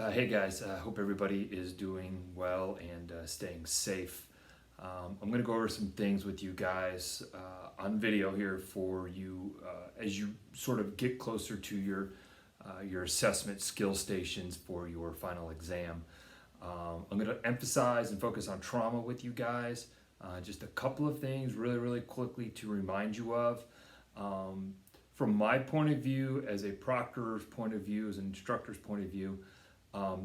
Hey guys, I hope everybody is doing well and staying safe. I'm going to go over some things with you guys on video here for you as you sort of get closer to your assessment skill stations for your final exam. I'm going to emphasize and focus on trauma with you guys. Just a couple of things really quickly to remind you of. From my point of view, as a proctor's point of view, as an instructor's point of view,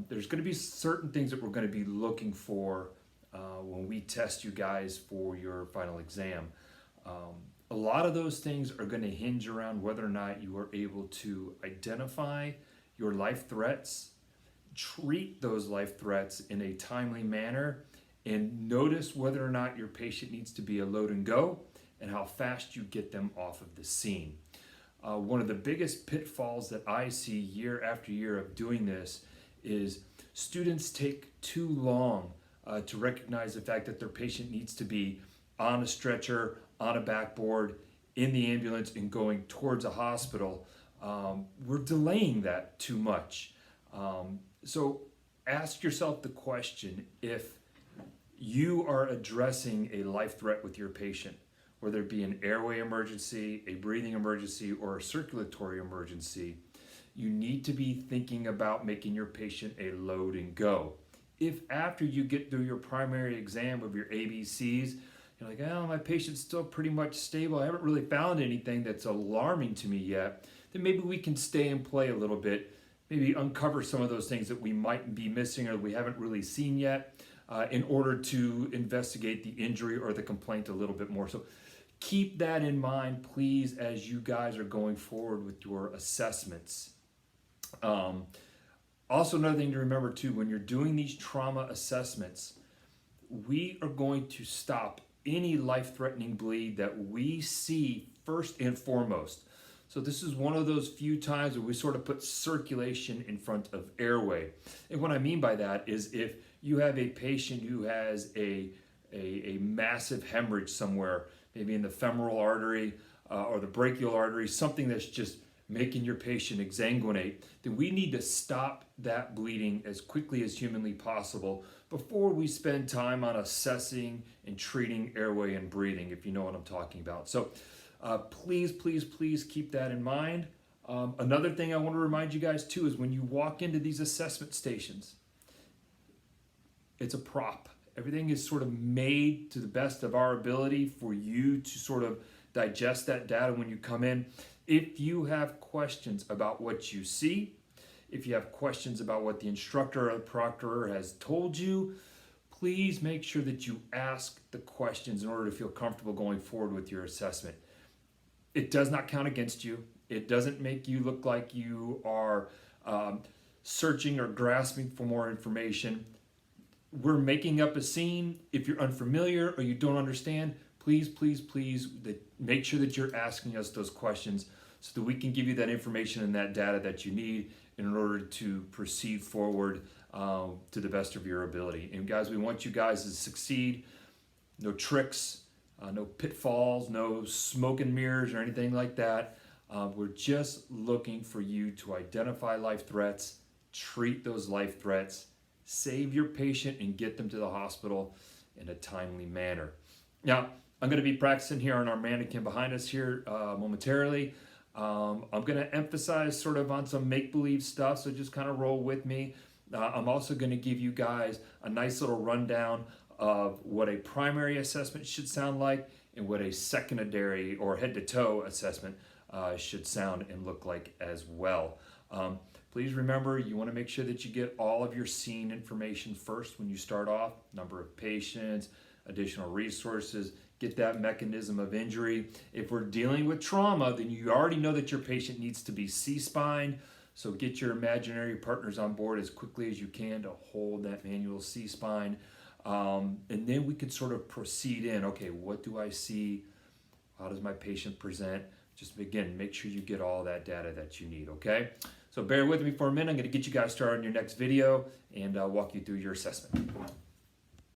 there's going to be certain things that we're going to be looking for when we test you guys for your final exam. A lot of those things are going to hinge around whether or not you are able to identify your life threats, treat those life threats in a timely manner, and notice whether or not your patient needs to be a load and go and how fast you get them off of the scene. One of the biggest pitfalls that I see year after year of doing this is students take too long to recognize the fact that their patient needs to be on a stretcher, on a backboard, in the ambulance, and going towards a hospital. We're delaying that too much. So ask yourself the question, if you are addressing a life threat with your patient, whether it be an airway emergency, a breathing emergency, or a circulatory emergency, you need to be thinking about making your patient a load and go. If after you get through your primary exam of your ABCs, you're like, oh, my patient's still pretty much stable, I haven't really found anything that's alarming to me yet, then maybe we can stay and play a little bit, maybe uncover some of those things that we might be missing or we haven't really seen yet in order to investigate the injury or the complaint a little bit more. So keep that in mind, please, as you guys are going forward with your assessments. Also, another thing to remember too, when you're doing these trauma assessments, we are going to stop any life-threatening bleed that we see first and foremost. So this is one of those few times where we sort of put circulation in front of airway. And what I mean by that is if you have a patient who has a massive hemorrhage somewhere, maybe in the femoral artery or the brachial artery, something that's just making your patient exsanguinate, then we need to stop that bleeding as quickly as humanly possible before we spend time on assessing and treating airway and breathing, if you know what I'm talking about. So please keep that in mind. Another thing I want to remind you guys too is when you walk into these assessment stations, it's a prop. Everything is sort of made to the best of our ability for you to sort of digest that data when you come in. If you have questions about what you see, if you have questions about what the instructor or the proctor has told you, please make sure that you ask the questions in order to feel comfortable going forward with your assessment. It does not count against you. It doesn't make you look like you are searching or grasping for more information. We're making up a scene. If you're unfamiliar or you don't understand, please make sure that you're asking us those questions so that we can give you that information and that data that you need in order to proceed forward to the best of your ability. And guys, we want you guys to succeed. No tricks, no pitfalls, no smoke and mirrors or anything like that. We're just looking for you to identify life threats, treat those life threats, save your patient and get them to the hospital in a timely manner. Now, I'm going to be practicing here on our mannequin behind us here momentarily. I'm going to emphasize sort of on some make-believe stuff, so just kind of roll with me. I'm also going to give you guys a nice little rundown of what a primary assessment should sound like and what a secondary or head-to-toe assessment should sound and look like as well. Please remember, you want to make sure that you get all of your scene information first when you start off. Number of patients, additional resources, get that mechanism of injury. If we're dealing with trauma, then you already know that your patient needs to be C-spined. So get your imaginary partners on board as quickly as you can to hold that manual C-spine. And then we can sort of proceed in, okay, what do I see? How does my patient present? Just again, make sure you get all that data that you need, okay? So bear with me for a minute. I'm going to get you guys started in your next video and walk you through your assessment.